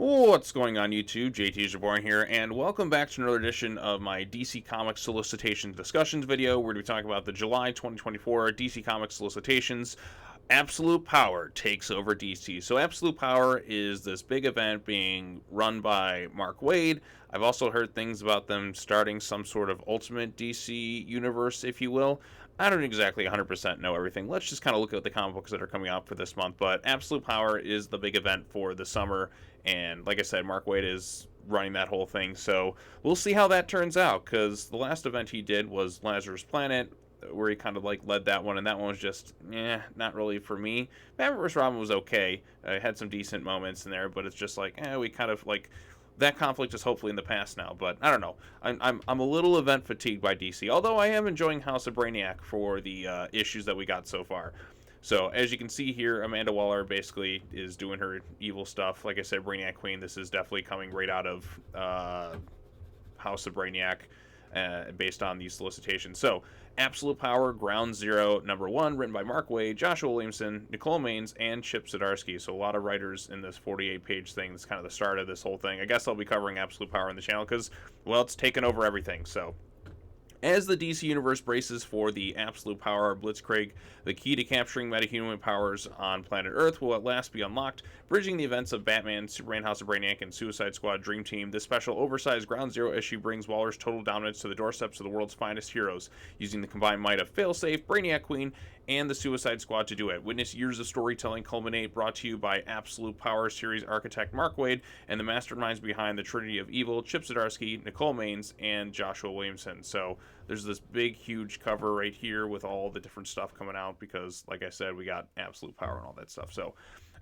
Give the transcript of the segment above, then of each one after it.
What's going on YouTube? JT Jaborn here, and welcome back to another edition of my DC Comics Solicitations discussions video. We're going to be talking about the July 2024 DC Comics Solicitations. Absolute Power takes over DC. So Absolute Power is this big event being run by Mark Waid. I've also heard things about them starting some sort of Ultimate DC universe, if you will. I don't exactly 100% know everything. Let's just kind of look at the comic books that are coming out for this month. But Absolute Power is the big event for the summer. And like I said, Mark Waid is running that whole thing. So we'll see how that turns out. Because the last event he did was Lazarus Planet, where he kind of like led that one. And that one was just, not really for me. Batman vs. Robin was okay. It had some decent moments in there. But it's just like, we kind of like... That conflict is hopefully in the past now, but I don't know. I'm a little event fatigued by DC, although I am enjoying House of Brainiac for the issues that we got so far. So as you can see here, Amanda Waller basically is doing her evil stuff. Like I said, Brainiac Queen. This is definitely coming right out of House of Brainiac, based on these solicitations. So Absolute Power, Ground Zero, #1, written by Mark Waid, Joshua Williamson, Nicole Maines, and Chip Zdarsky. So a lot of writers in this 48-page thing. That's kind of the start of this whole thing. I guess I'll be covering Absolute Power on the channel because, well, it's taken over everything. So as the DC Universe braces for the Absolute Power Blitzkrieg, the key to capturing metahuman powers on planet Earth will at last be unlocked, bridging the events of Batman, Superman, House of Brainiac, and Suicide Squad Dream Team. This special oversized Ground Zero issue brings Waller's total dominance to the doorsteps of the world's finest heroes, using the combined might of Failsafe, Brainiac Queen, and the Suicide Squad to do it. Witness years of storytelling culminate, brought to you by Absolute Power series architect Mark Waid and the masterminds behind the Trinity of Evil, Chip Zdarsky, Nicole Maines, and Joshua Williamson. So there's this big, huge cover right here with all the different stuff coming out because, like I said, we got Absolute Power and all that stuff. So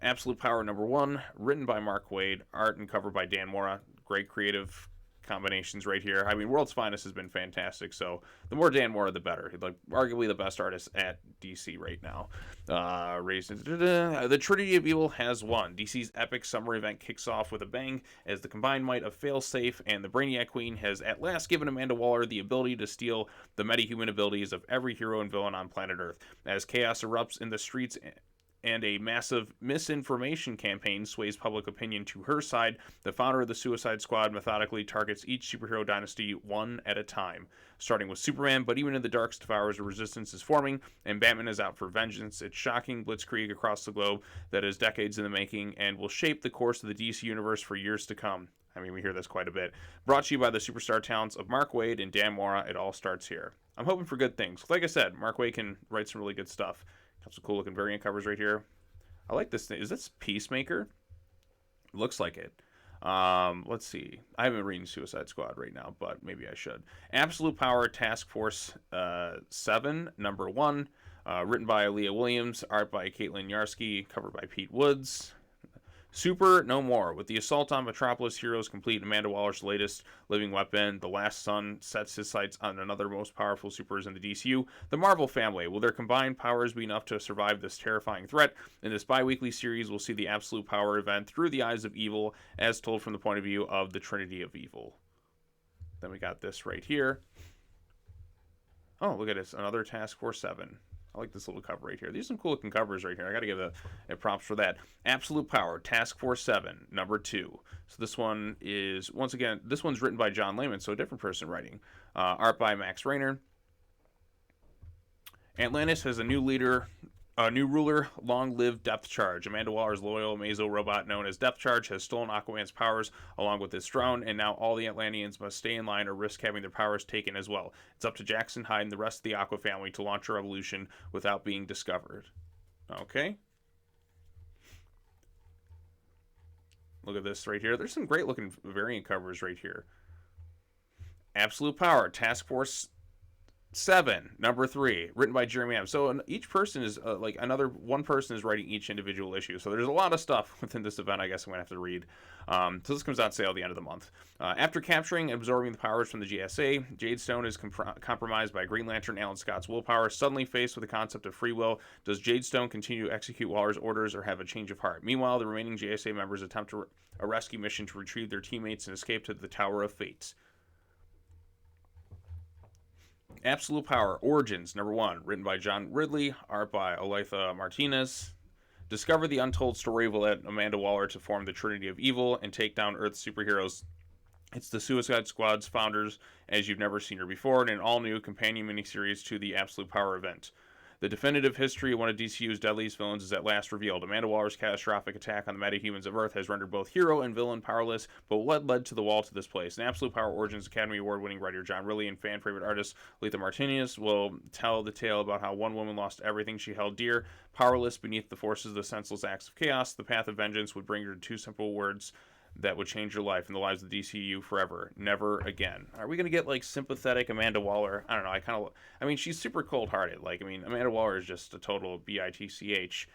Absolute Power #1, written by Mark Waid, art and cover by Dan Mora. Great creative combinations right here. I mean, World's Finest has been fantastic, so the more Dan Mora, the better. Like, arguably the best artist at DC right now. The Trinity of Evil has won. DC's epic summer event kicks off with a bang as the combined might of Failsafe and the Brainiac Queen has at last given Amanda Waller the ability to steal the metahuman abilities of every hero and villain on planet Earth. As chaos erupts in the streets and a massive misinformation campaign sways public opinion to her side, the founder of the Suicide Squad methodically targets each superhero dynasty one at a time, starting with Superman. But even in the darkest of hours, a resistance is forming, and Batman is out for vengeance. It's shocking blitzkrieg across the globe that is decades in the making and will shape the course of the DC Universe for years to come. I mean, we hear this quite a bit. Brought to you by the superstar talents of Mark Waid and Dan Mora. It all starts here. I'm hoping for good things. Like I said, Mark Waid can write some really good stuff. Got some cool looking variant covers right here. I like this thing. Is this Peacemaker? Looks like it. Let's see. I haven't reading Suicide Squad right now, but maybe I should. Absolute Power Task Force 7, #1. Written by Aaliyah Williams. Art by Caitlin Yarsky. Cover by Pete Woods. Super No More. With the assault on Metropolis heroes complete, Amanda Waller's latest living weapon, the Last Sun, sets his sights on another most powerful supers in the DCU, the Marvel family. Will their combined powers be enough to survive this terrifying threat? In this bi-weekly series, we'll see the Absolute Power event through the eyes of evil, as told from the point of view of the Trinity of Evil. Then we got this right here. Oh, look at this. Another Task Force 7. I like this little cover right here. These are some cool looking covers right here. I got to give a props for that. Absolute Power, Task Force 7, #2. So this one is, once again, this one's written by John Layman, so a different person writing. Art by Max Raynor. Atlantis has a new leader, a new ruler. Long live Depth Charge. Amanda Waller's loyal Mazo robot known as Depth Charge has stolen Aquaman's powers along with his throne, and now all the Atlanteans must stay in line or risk having their powers taken as well. It's up to Jackson Hyde and the rest of the Aqua family to launch a revolution without being discovered. Okay. Look at this right here. There's some great looking variant covers right here. Absolute Power, Task Force 7, #3, written by Jeremy Adams. So each person is like another one person is writing each individual issue. So there's a lot of stuff within this event. I guess I'm gonna have to read. So this comes out sale at the end of the month. After capturing and absorbing the powers from the GSA, Jade Stone is compromised by Green Lantern Alan Scott's willpower. Suddenly faced with the concept of free will, does Jade Stone continue to execute Waller's orders or have a change of heart? Meanwhile, the remaining GSA members attempt a rescue mission to retrieve their teammates and escape to the Tower of Fates. Absolute Power Origins #1, written by John Ridley, art by Olathe Martinez. Discover the untold story will let Amanda Waller to form the Trinity of Evil and take down Earth's superheroes. It's the Suicide Squad's founders as you've never seen her before in an all-new companion miniseries to the Absolute Power event. The definitive history of one of DCU's deadliest villains is at last revealed. Amanda Waller's catastrophic attack on the metahumans of Earth has rendered both hero and villain powerless, but what led to the wall to this place? An Absolute Power Origins Academy Award-winning writer John Riley and fan-favorite artist Letha Martinez will tell the tale about how one woman lost everything she held dear, powerless beneath the forces of the senseless acts of chaos. The path of vengeance would bring her to two simple words that would change your life and the lives of the DCU forever. Never again. Are we going to get, like, sympathetic Amanda Waller? I don't know. I mean, she's super cold-hearted. Like, I mean, Amanda Waller is just a total bitch.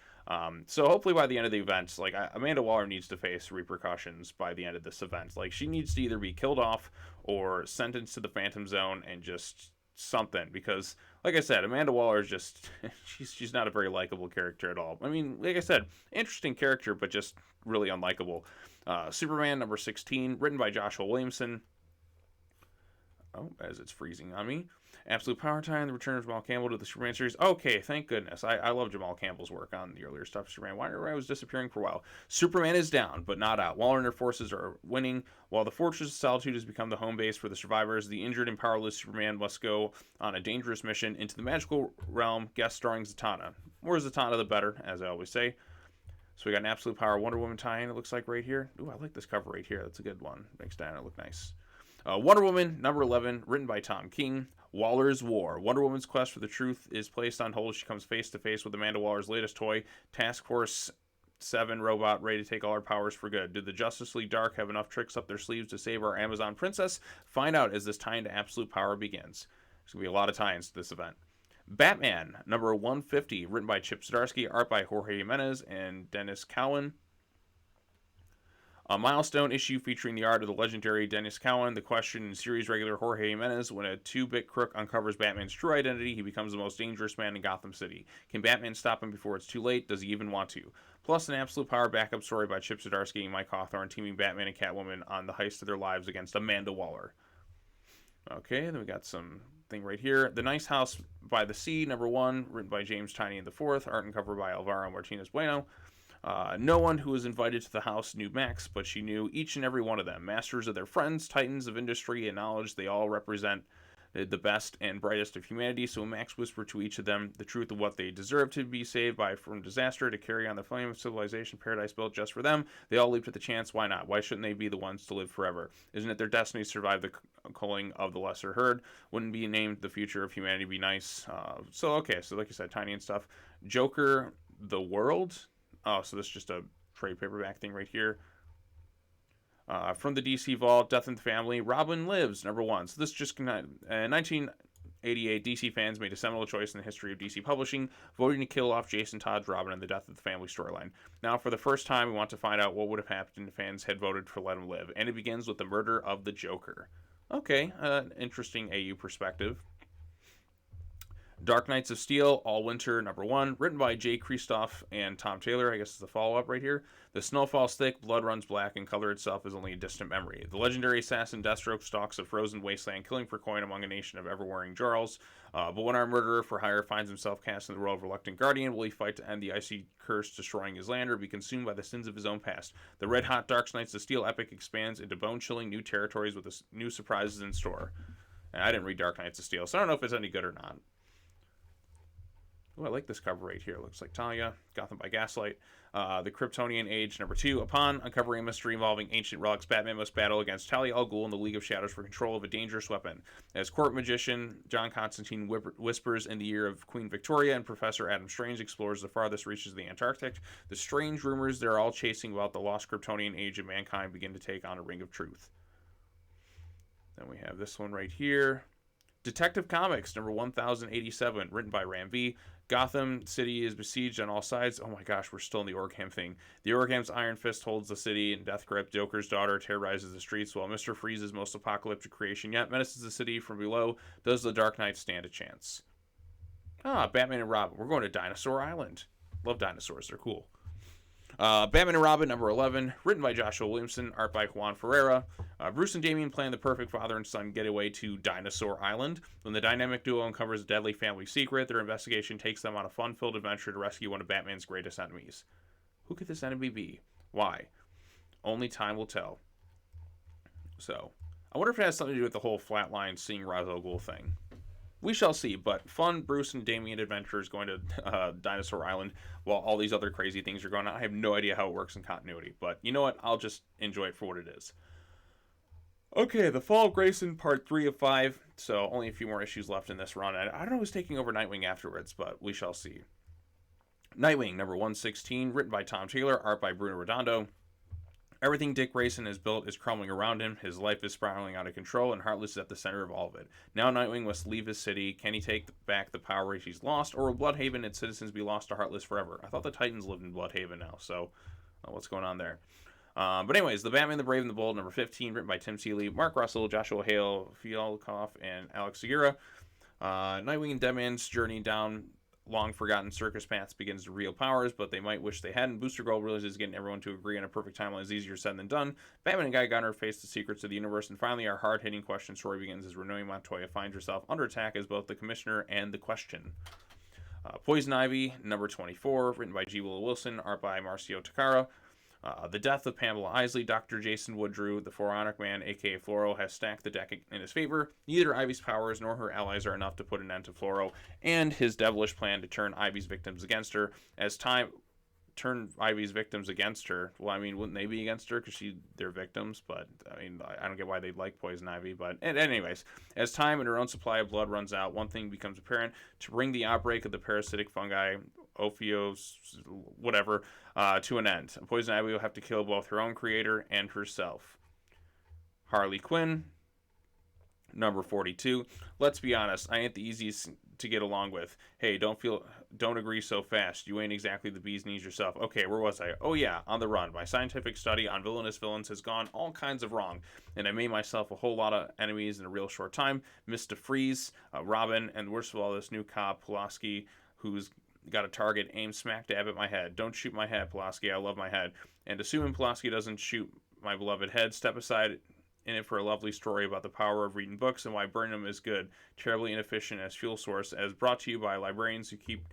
So hopefully by the end of the event, like, Amanda Waller needs to face repercussions by the end of this event. Like, she needs to either be killed off or sentenced to the Phantom Zone and just something, because, like I said, Amanda Waller is just she's not a very likable character at all. I mean, like I said, interesting character, but just really unlikable. Superman number 16, written by Joshua Williamson. Oh, as it's freezing on me. Absolute Power Time, the return of Jamal Campbell to the Superman series. Okay, thank goodness. I love Jamal Campbell's work on the earlier stuff. Superman, why was disappearing for a while? Superman is down, but not out. Waller and her forces are winning. While the Fortress of Solitude has become the home base for the survivors, the injured and powerless Superman must go on a dangerous mission into the magical realm, guest starring Zatanna. More Zatanna, the better, as I always say. So we got an Absolute Power Wonder Woman tie-in, it looks like, right here. Ooh, I like this cover right here. That's a good one. Makes Diana look nice. Wonder Woman, number 11, written by Tom King. Waller's War. Wonder Woman's quest for the truth is placed on hold as she comes face-to-face with Amanda Waller's latest toy, Task Force 7 robot, ready to take all her powers for good. Did the Justice League Dark have enough tricks up their sleeves to save our Amazon princess? Find out as this tie-in to Absolute Power begins. There's going to be a lot of tie-ins to this event. Batman, number 150, written by Chip Zdarsky, art by Jorge Jimenez and Dennis Cowan. A milestone issue featuring the art of the legendary Dennis Cowan. The question in series regular Jorge Jimenez: when a 2-bit crook uncovers Batman's true identity, he becomes the most dangerous man in Gotham City. Can Batman stop him before it's too late? Does he even want to? Plus an Absolute Power backup story by Chip Zdarsky and Mike Hawthorne teaming Batman and Catwoman on the heist of their lives against Amanda Waller. Okay, then we got some thing right here. The Nice House by the Sea, number 1, written by James Tynion IV, art and cover by Alvaro Martinez Bueno. No one who was invited to the house knew Max, but she knew each and every one of them. Masters of their friends, titans of industry and knowledge, they all represent the best and brightest of humanity. So Max whispered to each of them the truth of what they deserve to be saved from disaster, to carry on the flame of civilization, paradise built just for them. They all leaped at the chance. Why not? Why shouldn't they be the ones to live forever? Isn't it their destiny to survive the culling of the lesser herd? Wouldn't be named the future of humanity be nice? So like I said, tiny and stuff. Joker, the world. Oh, so this is just a trade paperback thing right here. From the DC Vault, Death in the Family, Robin Lives, number 1. So this just 1988, DC fans made a seminal choice in the history of DC publishing, voting to kill off Jason Todd's Robin in the Death of the Family storyline. Now, for the first time, we want to find out what would have happened if fans had voted for Let Him Live, and it begins with the murder of the Joker. Okay, interesting AU perspective. Dark Knights of Steel, All Winter, number 1, written by Jay Kristoff and Tom Taylor. I guess it's a follow-up right here. The snow falls thick, blood runs black, and color itself is only a distant memory. The legendary assassin Deathstroke stalks a frozen wasteland, killing for coin among a nation of ever-wearing Jarls. But when our murderer for hire finds himself cast in the role of reluctant guardian, will he fight to end the icy curse destroying his land, or be consumed by the sins of his own past? The red-hot Dark Knights of Steel epic expands into bone-chilling new territories with new surprises in store. And I didn't read Dark Knights of Steel, so I don't know if it's any good or not. Oh, I like this cover right here. It looks like Talia, Gotham by Gaslight. The Kryptonian Age, number 2. Upon uncovering a mystery involving ancient relics, Batman must battle against Talia al Ghul in the League of Shadows for control of a dangerous weapon. As court magician John Constantine whispers in the ear of Queen Victoria, and Professor Adam Strange explores the farthest reaches of the Antarctic, the strange rumors they're all chasing about the lost Kryptonian age of mankind begin to take on a ring of truth. Then we have this one right here. Detective Comics, number 1087, written by Ram V. Gotham City is besieged on all sides. Oh my gosh, we're still in the Orgham thing. The Orgham's Iron Fist holds the city in death grip. Joker's daughter terrorizes the streets, while Mr. Freeze's most apocalyptic creation yet menaces the city from below. Does the Dark Knight stand a chance? Batman and Robin. We're going to Dinosaur Island. Love dinosaurs. They're cool. Batman and Robin, number 11, written by Joshua Williamson, art by Juan Ferreira. Bruce and Damian plan the perfect father and son getaway to Dinosaur Island. When the dynamic duo uncovers a deadly family secret, their investigation takes them on a fun-filled adventure to rescue one of Batman's greatest enemies. Who could this enemy be? Why? Only time will tell. So, I wonder if it has something to do with the whole flatline seeing Ra's al Ghul thing. We shall see, but fun Bruce and Damian adventures going to Dinosaur Island while all these other crazy things are going on. I have no idea how it works in continuity, but you know what? I'll just enjoy it for what it is. Okay, The Fall of Grayson, part 3 of 5, so only a few more issues left in this run. I don't know who's taking over Nightwing afterwards, but we shall see. Nightwing, number 116, written by Tom Taylor, art by Bruno Redondo. Everything Dick Grayson has built is crumbling around him. His life is spiraling out of control, and Heartless is at the center of all of it. Now Nightwing must leave his city. Can he take back the power he's lost, or will Bloodhaven and its citizens be lost to Heartless forever? I thought the Titans lived in Bloodhaven now, so what's going on there? But anyways, The Batman, the Brave, and the Bold, number 15, written by Tim Seeley, Mark Russell, Joshua Hale, Fialkoff, and Alex Segura. Nightwing and Deadman's journey down long-forgotten circus paths begins to reveal powers, but they might wish they hadn't. Booster Gold realizes getting everyone to agree on a perfect timeline is easier said than done. Batman and Guy Gunner face the secrets of the universe, and finally our hard-hitting question story begins as Renee Montoya finds herself under attack as both the Commissioner and the Question. Poison Ivy, number 24, written by G. Willow Wilson, art by Marcio Takara. The death of Pamela Isley, Dr. Jason Woodrue, the Pharaonic Man, aka Floro, has stacked the deck in his favor. Neither Ivy's powers nor her allies are enough to put an end to Floro and his devilish plan to turn Ivy's victims against her. Well, I mean, wouldn't they be against her because they're victims? But I mean, I don't get why they'd like Poison Ivy. But anyways, as time and her own supply of blood runs out, one thing becomes apparent: to bring the outbreak of the parasitic fungi, Ophios, whatever, to an end. Poison Ivy will have to kill both her own creator and herself. Harley Quinn, number 42. Let's be honest, I ain't the easiest to get along with. Hey, don't agree so fast. You ain't exactly the bee's knees yourself. Okay, where was I? Oh yeah, On the Run. My scientific study on villainous villains has gone all kinds of wrong, and I made myself a whole lot of enemies in a real short time. Mr. Freeze, Robin, and worst of all, this new cop, Pulaski, who's got a target aimed smack dab at my head. Don't shoot my head, Pulaski. I love my head. And assuming Pulaski doesn't shoot my beloved head, step aside in it for a lovely story about the power of reading books and why Burnham is good, terribly inefficient as fuel source, as brought to you by librarians who keep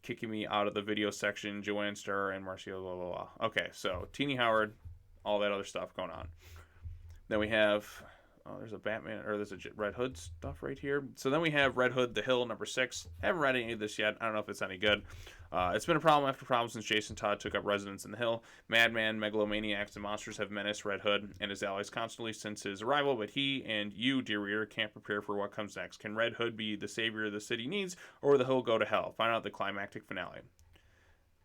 kicking me out of the video section, Joanne Starr and Marcio, blah, blah, blah. Okay, so Teenie Howard, all that other stuff going on. Then we have... there's a Batman, or there's a Red Hood stuff right here. So then we have Red Hood, The Hill, number 6. Haven't read any of this yet. I don't know if it's any good. It's been a problem after problem since Jason Todd took up residence in the Hill. Madman, megalomaniacs, and monsters have menaced Red Hood and his allies constantly since his arrival, but he and you, dear reader, can't prepare for what comes next. Can Red Hood be the savior the city needs, or will the Hill go to hell? Find out the climactic finale.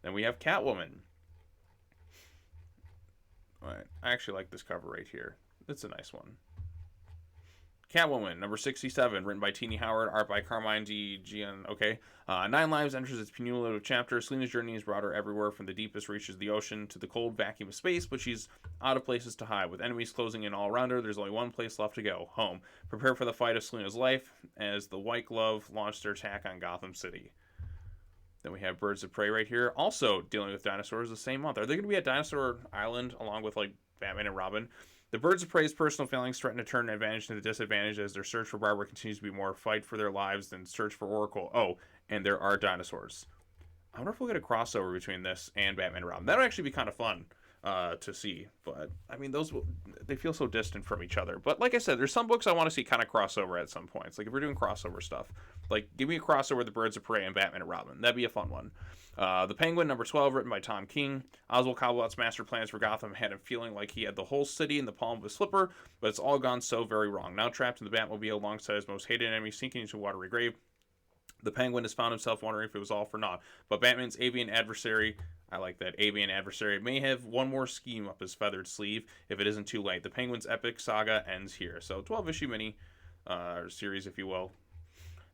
Then we have Catwoman. All right, I actually like this cover right here. It's a nice one. Catwoman, number 67, written by Teenie Howard, art by Carmine Di Gian. Okay. 9 Lives enters its cumulative chapter. Selina's journey has brought her everywhere from the deepest reaches of the ocean to the cold vacuum of space, but she's out of places to hide. With enemies closing in all around her, there's only one place left to go, home. Prepare for the fight of Selina's life as the White Glove launched their attack on Gotham City. Then we have Birds of Prey right here, also dealing with dinosaurs the same month. Are they going to be at Dinosaur Island along with, like, Batman and Robin? The Birds of Prey's personal failings threaten to turn an advantage into disadvantage as their search for Barbara continues to be more fight for their lives than search for Oracle. Oh, and there are dinosaurs. I wonder if we'll get a crossover between this and Batman and Robin. That would actually be kind of fun to see. But, I mean, they feel so distant from each other. But like I said, there's some books I want to see kind of crossover at some points. Like if we're doing crossover stuff. Like, give me a crossover with the Birds of Prey and Batman and Robin. That'd be a fun one. The Penguin, number 12, written by Tom King. Oswald Cobblepot's master plans for Gotham had him feeling like he had the whole city in the palm of his slipper, but it's all gone so very wrong. Now trapped in the Batmobile alongside his most hated enemy, sinking into a watery grave, the Penguin has found himself wondering if it was all for naught. But Batman's avian adversary, I like that, avian adversary, may have one more scheme up his feathered sleeve if it isn't too late. The Penguin's epic saga ends here. So 12-issue mini series, if you will.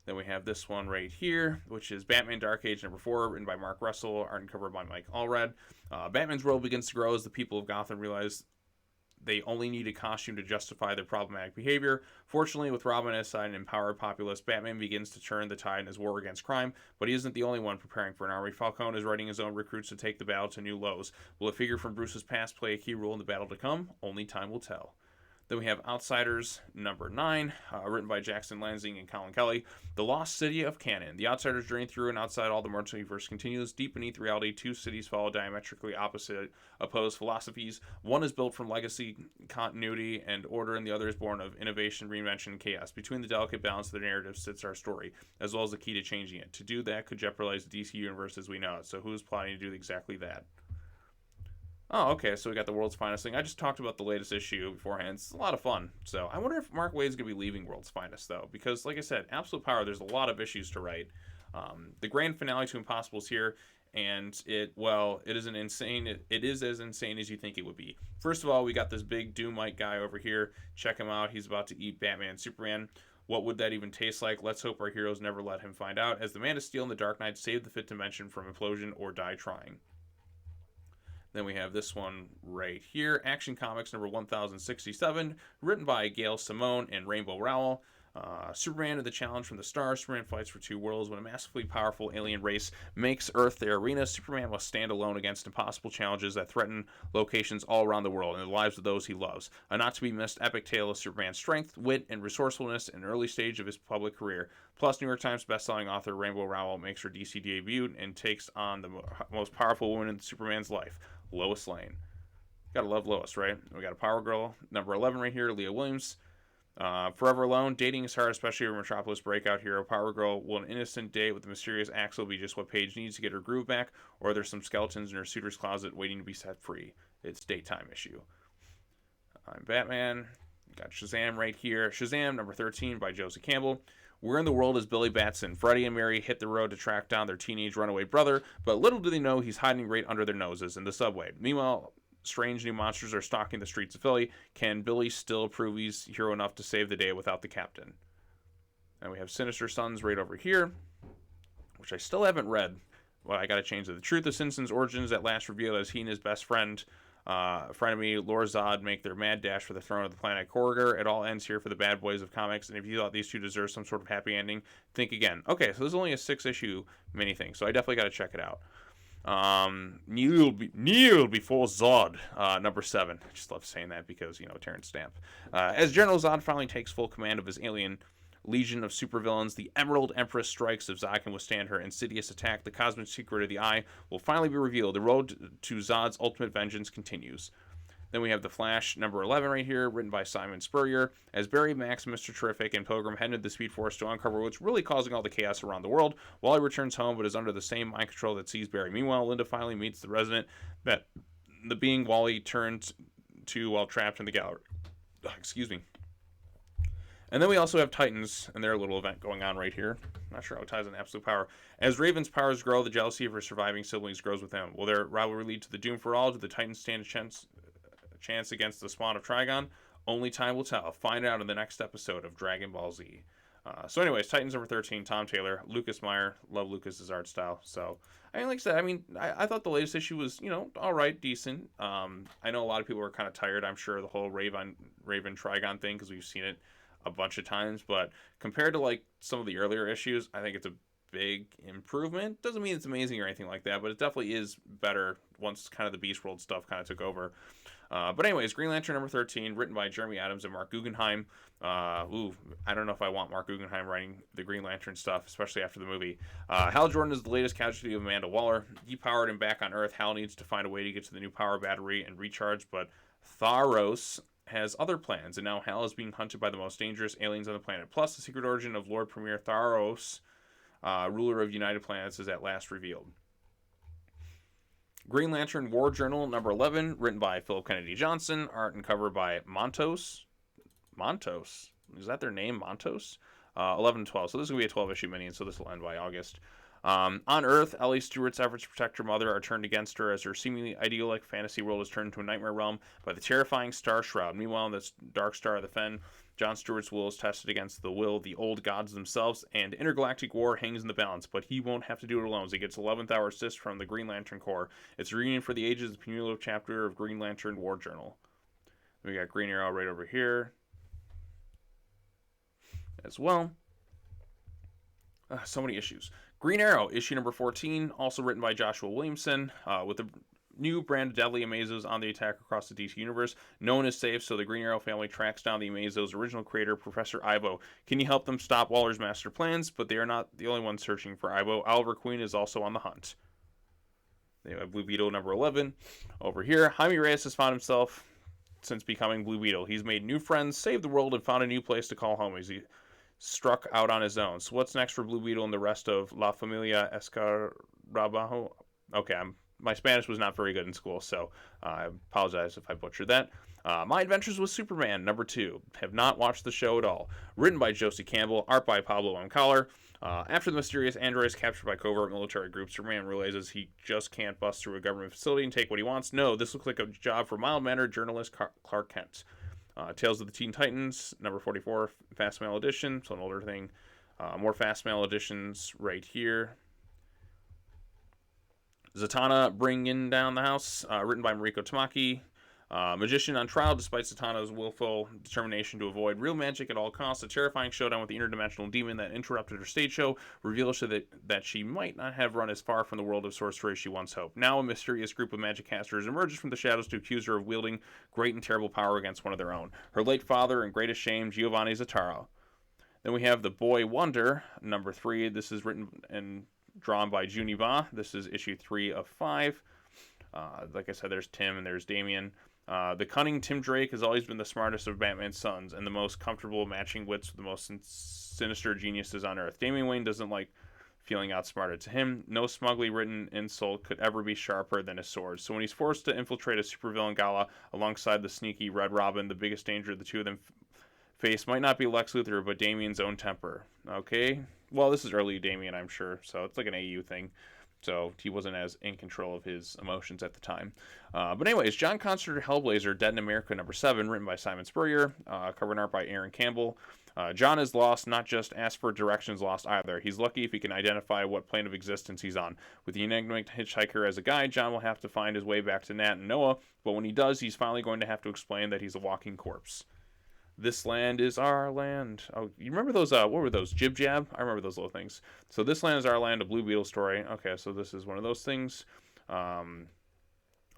Then we have this one right here, which is Batman Dark Age number 4, written by Mark Russell, art and cover by Mike Allred. Batman's world begins to grow as the people of Gotham realize they only need a costume to justify their problematic behavior. Fortunately, with Robin as an empowered populace, Batman begins to turn the tide in his war against crime, but he isn't the only one preparing for an army. Falcone is writing his own recruits to take the battle to new lows. Will a figure from Bruce's past play a key role in the battle to come? Only time will tell. Then we have Outsiders number 9, written by Jackson Lansing and Colin Kelly. The Lost City of Canon. The Outsiders journey through and outside all the multiverse continues. Deep beneath reality, two cities follow diametrically opposed philosophies. One is built from legacy, continuity, and order, and the other is born of innovation, reinvention, and chaos. Between the delicate balance of the narrative sits our story, as well as the key to changing it. To do that could jeopardize the DC universe as we know it. So who is plotting to do exactly that? Oh, okay, so we got the World's Finest thing. I just talked about the latest issue beforehand. It's a lot of fun. So I wonder if Mark Waid's going to be leaving World's Finest, though. Because, like I said, Absolute Power, there's a lot of issues to write. The grand finale to Impossible is here, and it is it is as insane as you think it would be. First of all, we got this big Doom-like guy over here. Check him out. He's about to eat Batman and Superman. What would that even taste like? Let's hope our heroes never let him find out, as the Man of Steel and the Dark Knight save the Fifth Dimension from implosion or die trying. Then we have this one right here, Action Comics number 1067, written by Gail Simone and Rainbow Rowell. Superman and the challenge from the stars. Superman fights for two worlds. When a massively powerful alien race makes Earth their arena, Superman must stand alone against impossible challenges that threaten locations all around the world and the lives of those he loves. A not-to-be-missed epic tale of Superman's strength, wit, and resourcefulness in an early stage of his public career. Plus, New York Times bestselling author Rainbow Rowell makes her DC debut and takes on the most powerful woman in Superman's life, Lois Lane. Gotta love Lois, right? We got a Power Girl, number 11 right here, Leah Williams. Forever Alone, dating is hard, especially for Metropolis breakout hero Power Girl. Will an innocent date with the mysterious Axel be just what Paige needs to get her groove back, or are there some skeletons in her suitor's closet waiting to be set free? It's daytime issue. I'm Batman. Got Shazam right here. Shazam, number 13 by Josie Campbell. Where in the world is Billy Batson? Freddie and Mary hit the road to track down their teenage runaway brother, but little do they know he's hiding right under their noses in the subway. Meanwhile, strange new monsters are stalking the streets of Philly. Can Billy still prove he's hero enough to save the day without the captain? And we have Sinister Sons right over here, which I still haven't read. Well, I gotta change it. The truth of Sinister's origins at last revealed as he and his best friend, frenemy Lord Zod, make their mad dash for the throne of the planet Corridor. It all ends here for the bad boys of comics, and if you thought these two deserve some sort of happy ending, think again. Okay, so this is only a 6-issue mini thing, so I definitely gotta check it out. Kneel before Zod, number 7. I just love saying that because, Terrence Stamp. As General Zod finally takes full command of his alien legion of supervillains, the Emerald Empress strikes. If Zod can withstand her insidious attack, the cosmic secret of the Eye will finally be revealed. The road to Zod's ultimate vengeance continues. Then we have The Flash, number 11 right here, written by Simon Spurrier. As Barry, Max, Mr. Terrific, and Pilgrim head into the Speed Force to uncover what's really causing all the chaos around the world, Wally returns home but is under the same mind control that sees Barry. Meanwhile, Linda finally meets the resident that the being Wally turned to while trapped in the gallery. Excuse me. And then we also have Titans and their little event going on right here. Not sure how it ties in Absolute Power. As Raven's powers grow, the jealousy of her surviving siblings grows with him. Will their rivalry lead to the doom for all? Do the Titans stand a chance against the spawn of Trigon? Only time will tell. Find out in the next episode of Dragon Ball Z. So anyways, Titans number 13, Tom Taylor, Lucas Meyer. Love Lucas's art style. So, like I said, I thought the latest issue was, all right, decent. I know a lot of people are kind of tired, I'm sure, the whole Raven Trigon thing, because we've seen it a bunch of times, but compared to like some of the earlier issues, I think it's a big improvement. Doesn't mean it's amazing or anything like that, but it definitely is better once kind of the Beast World stuff kind of took over. But anyways, Green Lantern number 13, written by Jeremy Adams and Mark Guggenheim. I don't know if I want Mark Guggenheim writing the Green Lantern stuff, especially after the movie. Hal Jordan is the latest casualty of Amanda Waller. Depowered and back on Earth, Hal needs to find a way to get to the new power battery and recharge, but Tharos has other plans, and now Hal is being hunted by the most dangerous aliens on the planet. Plus, the secret origin of Lord Premier Tharos, ruler of United Planets, is at last revealed. Green Lantern War Journal number 11, written by Philip Kennedy Johnson, art and cover by Montos. Is that their name, Montos? 11 and 12. So this is going to be a 12-issue mini, and so this will end by August. On Earth, Ellie Stewart's efforts to protect her mother are turned against her as her seemingly idyllic fantasy world is turned into a nightmare realm by the terrifying Star Shroud. Meanwhile, in the Dark Star of the Fen, John Stewart's will is tested against the will of the old gods themselves, and intergalactic war hangs in the balance, but he won't have to do it alone as he gets 11th hour assist from the Green Lantern Corps. It's a reunion for the ages, the cumulative chapter of Green Lantern War Journal. We got Green Arrow right over here as well. So many issues. Green Arrow, issue number 14, also written by Joshua Williamson, with the new brand of deadly Amazos on the attack across the DC universe. No one is safe, so the Green Arrow family tracks down the Amazos' original creator, Professor Ivo. Can you help them stop Waller's master plans? But they are not the only ones searching for Ivo. Oliver Queen is also on the hunt. They have Blue Beetle number 11. Over here, Jaime Reyes has found himself since becoming Blue Beetle. He's made new friends, saved the world, and found a new place to call home as he struck out on his own. So what's next for Blue Beetle and the rest of La Familia Escarabajo? Okay, my Spanish was not very good in school, so I apologize if I butchered that. My Adventures with Superman, number 2. Have not watched the show at all. Written by Josie Campbell, art by Pablo M. Collar. After the mysterious android is captured by covert military groups, Superman realizes he just can't bust through a government facility and take what he wants. No, this looks like a job for mild-mannered journalist Clark Kent. Tales of the Teen Titans, number 44, Fast Mail Edition, so an older thing. More Fast Mail Editions right here. Zatanna bringing down the house, written by Mariko Tamaki. Magician on trial despite Zatanna's willful determination to avoid real magic at all costs. A terrifying showdown with the interdimensional demon that interrupted her stage show reveals that she might not have run as far from the world of sorcery as she once hoped. Now a mysterious group of magic casters emerges from the shadows to accuse her of wielding great and terrible power against one of their own. Her late father and greatest shame, Giovanni Zatara. Then we have The Boy Wonder, number 3. This is written and drawn by Juni Ba. This is issue 3 of 5. Like I said, there's Tim and there's Damian. The cunning Tim Drake has always been the smartest of Batman's sons and the most comfortable matching wits with the most sinister geniuses on Earth. Damian Wayne doesn't like feeling outsmarted. To him, no smugly written insult could ever be sharper than his sword. So when he's forced to infiltrate a supervillain gala alongside the sneaky Red Robin, the biggest danger the two of them face might not be Lex Luthor, but Damian's own temper. Okay? Well, this is early Damian, I'm sure, so it's like an AU thing. So he wasn't as in control of his emotions at the time. But anyways, John Constantine Hellblazer, Dead in America, number 7, written by Simon Spurrier, cover and art by Aaron Campbell. John is lost, not just asked for directions lost either. He's lucky if he can identify what plane of existence he's on. With the enigmatic hitchhiker as a guide, John will have to find his way back to Nat and Noah, but when he does, he's finally going to have to explain that he's a walking corpse. This land is our land. Oh, you remember those, what were those, Jib Jab? I remember those little things. So this land is our land, a Blue Beetle story. Okay, so this is one of those things.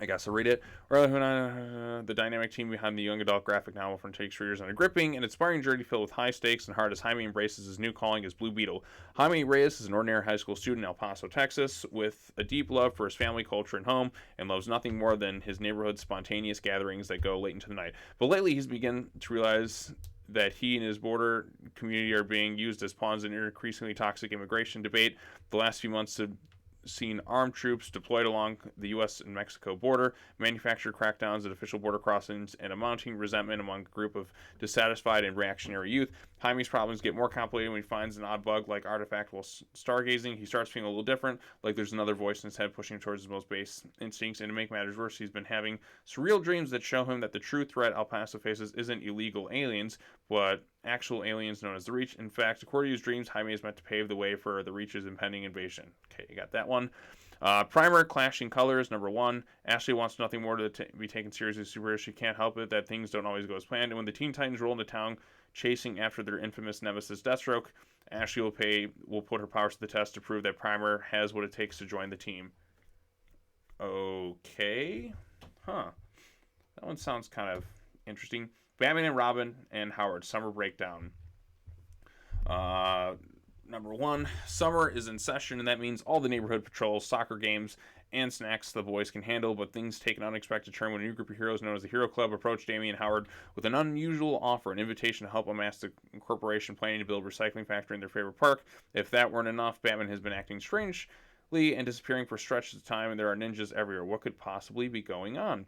I guess I'll read it. The dynamic team behind the young adult graphic novel from takes readers on a gripping and inspiring journey filled with high stakes and heart as Jaime embraces his new calling as Blue Beetle. Jaime Reyes is an ordinary high school student in El Paso, Texas, with a deep love for his family, culture, and home, and loves nothing more than his neighborhood's spontaneous gatherings that go late into the night. But lately he's begun to realize that he and his border community are being used as pawns in an increasingly toxic immigration debate. The last few months have seen armed troops deployed along the U.S. and Mexico border, manufactured crackdowns at official border crossings, and a mounting resentment among a group of dissatisfied and reactionary youth. Jaime's problems get more complicated when he finds an odd bug like artifact while stargazing. He starts feeling a little different, like there's another voice in his head pushing towards his most base instincts, and to make matters worse, he's been having surreal dreams that show him that the true threat El Paso faces isn't illegal aliens, but actual aliens known as the Reach. In fact, according to his dreams, Jaime is meant to pave the way for the Reach's impending invasion. Okay, you got that one. Primer, Clashing Colors, number 1. Ashley wants nothing more to be taken seriously as a superhero. She can't help it that things don't always go as planned. And when the Teen Titans roll into town chasing after their infamous nemesis Deathstroke, Ashley will put her powers to the test to prove that Primer has what it takes to join the team. Okay. Huh. That one sounds kind of interesting. Batman and Robin and Howard, Summer Breakdown. Number 1, summer is in session, and that means all the neighborhood patrols, soccer games, and snacks the boys can handle, but things take an unexpected turn when a new group of heroes known as the Hero Club approach Damien and Howard with an unusual offer, an invitation to help amass the corporation planning to build a recycling factory in their favorite park. If that weren't enough, Batman has been acting strangely and disappearing for stretches of time, and there are ninjas everywhere. What could possibly be going on?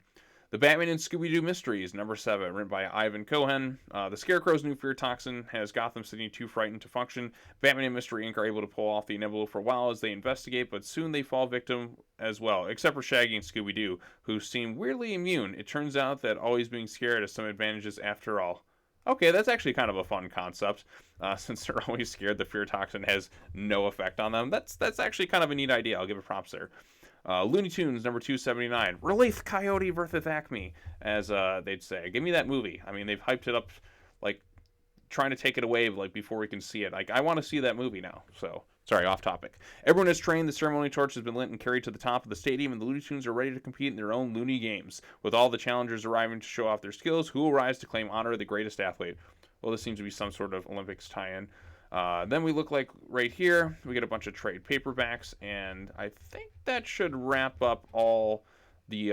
The Batman and Scooby-Doo Mysteries, number 7, written by Ivan Cohen. The Scarecrow's new fear toxin has Gotham City too frightened to function. Batman and Mystery Inc. are able to pull off the inevitable for a while as they investigate, but soon they fall victim as well, except for Shaggy and Scooby-Doo, who seem weirdly immune. It turns out that always being scared has some advantages after all. Okay, that's actually kind of a fun concept. Since they're always scared, the fear toxin has no effect on them. That's actually kind of a neat idea. I'll give it props there. Looney Tunes number 279, Relief Coyote versus Acme, as they'd say. Give me that movie. I mean, they've hyped it up, like trying to take it away like before we can see it. Like I want to see that movie now. So sorry, off topic. Everyone is trained. The ceremony torch has been lit and carried to the top of the stadium, and the Looney Tunes are ready to compete in their own Looney Games. With all the challengers arriving to show off their skills, who will rise to claim honor of the greatest athlete? Well, this seems to be some sort of Olympics tie-in. Then we look like right here, we get a bunch of trade paperbacks, and I think that should wrap up all the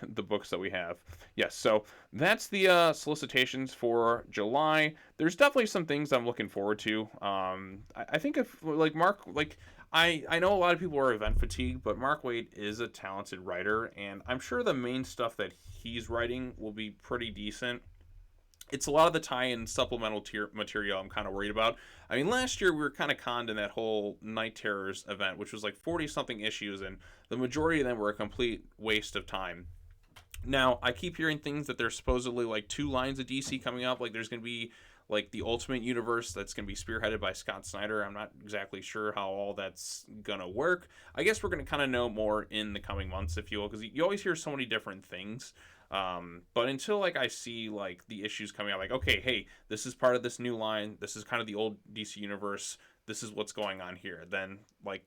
the books that we have. Yes, so that's the solicitations for July. There's definitely some things I'm looking forward to. I think if like Mark, like I know a lot of people are event fatigued, but Mark Waid is a talented writer, and I'm sure the main stuff that he's writing will be pretty decent. It's a lot of the tie-in supplemental material I'm kind of worried about. I mean, last year we were kind of conned in that whole Night Terrors event, which was like 40-something issues, and the majority of them were a complete waste of time. Now, I keep hearing things that there's supposedly like 2 lines of DC coming up. Like there's going to be like the Ultimate Universe that's going to be spearheaded by Scott Snyder. I'm not exactly sure how all that's going to work. I guess we're going to kind of know more in the coming months, if you will, because you always hear so many different things. But until like I see like the issues coming out, like, okay, hey, this is part of this new line, this is kind of the old DC universe, this is what's going on here, then like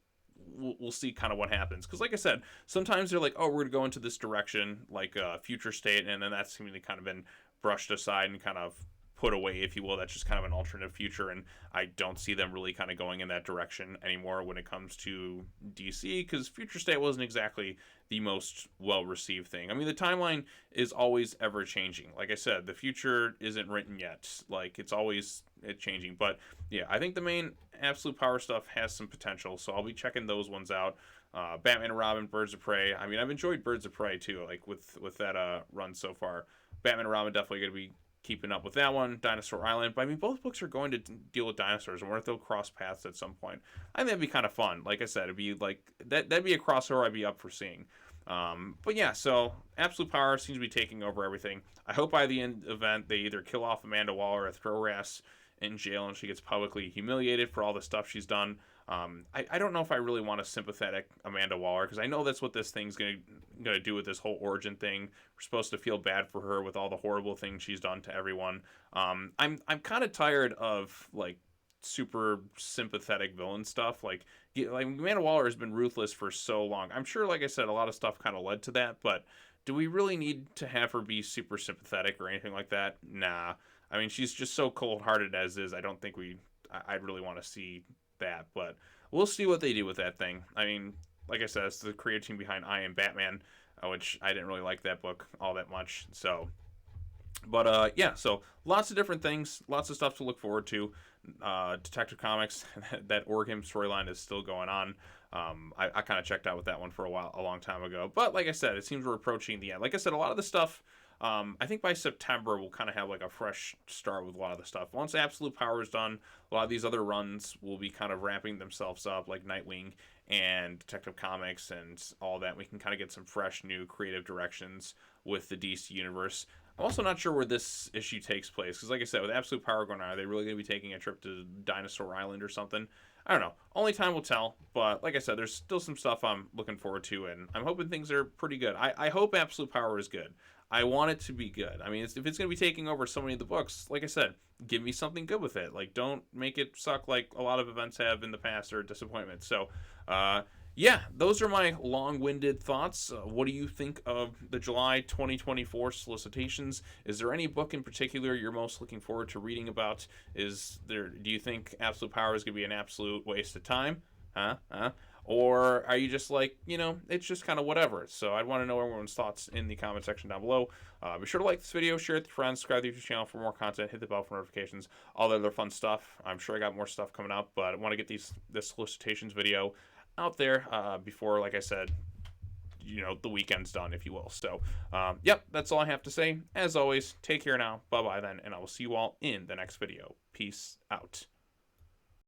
we'll see kind of what happens. Because like I said, sometimes they're like, oh, we're gonna go into this direction, like future state, and then that's seemingly kind of been brushed aside and kind of put away, if you will. That's just kind of an alternative future, and I don't see them really kind of going in that direction anymore when it comes to DC, because Future State wasn't exactly the most well-received thing. I mean, the timeline is always ever-changing. Like I said, the future isn't written yet. Like, it's always changing. But, yeah, I think the main Absolute Power stuff has some potential, so I'll be checking those ones out. Batman and Robin, Birds of Prey. I mean, I've enjoyed Birds of Prey, too, like, with that run so far. Batman and Robin definitely going to be keeping up with that one. Dinosaur Island, but I mean, both books are going to deal with dinosaurs, and what if they'll cross paths at some point? I think that'd be kind of fun. Like I said, it'd be like that'd be a crossover I'd be up for seeing. But yeah, so Absolute Power seems to be taking over everything. I hope by the end event they either kill off Amanda Waller or throw her ass in jail and she gets publicly humiliated for all the stuff she's done. I don't know if I really want a sympathetic Amanda Waller, because I know that's what this thing's gonna do with this whole origin thing. We're supposed to feel bad for her with all the horrible things she's done to everyone. I'm kind of tired of like super sympathetic villain stuff. Like Amanda Waller has been ruthless for so long. I'm sure, like I said, a lot of stuff kind of led to that, but do we really need to have her be super sympathetic or anything like that? Nah. I mean, she's just so cold-hearted as is. I don't think I'd really want to see that, but we'll see what they do with that thing. I mean, like I said, it's the creative team behind I Am Batman, which I didn't really like that book all that much. So, but yeah, so lots of different things, lots of stuff to look forward to. Detective Comics, that Orgrim storyline is still going on. I kind of checked out with that one for a long time ago. But like I said, it seems we're approaching the end. Like I said, a lot of the stuff, I think by September we'll kind of have like a fresh start with a lot of the stuff. Once Absolute Power is done, a lot of these other runs will be kind of wrapping themselves up, like Nightwing and Detective Comics and all that. We can kind of get some fresh new creative directions with the DC universe. I'm also not sure where this issue takes place, because like I said, with Absolute Power going on, are they really going to be taking a trip to Dinosaur Island or something? I don't know. Only time will tell. But like I said, there's still some stuff I'm looking forward to, and I'm hoping things are pretty good. I hope Absolute Power is good. I want it to be good. I mean, if it's going to be taking over so many of the books, like I said, give me something good with it. Like, don't make it suck like a lot of events have in the past, or disappointment. So, yeah, those are my long-winded thoughts. What do you think of the July 2024 solicitations? Is there any book in particular you're most looking forward to reading about? Do you think Absolute Power is going to be an absolute waste of time? Or are you just like, it's just kind of whatever? So I'd want to know everyone's thoughts in the comment section down below. Be sure to like this video, share it with your friends, subscribe to the YouTube channel for more content, hit the bell for notifications, all the other fun stuff. I'm sure I got more stuff coming up, but I want to get this solicitations video out there before, like I said, the weekend's done, if you will. So, yep, that's all I have to say. As always, take care now. Bye-bye then, and I will see you all in the next video. Peace out.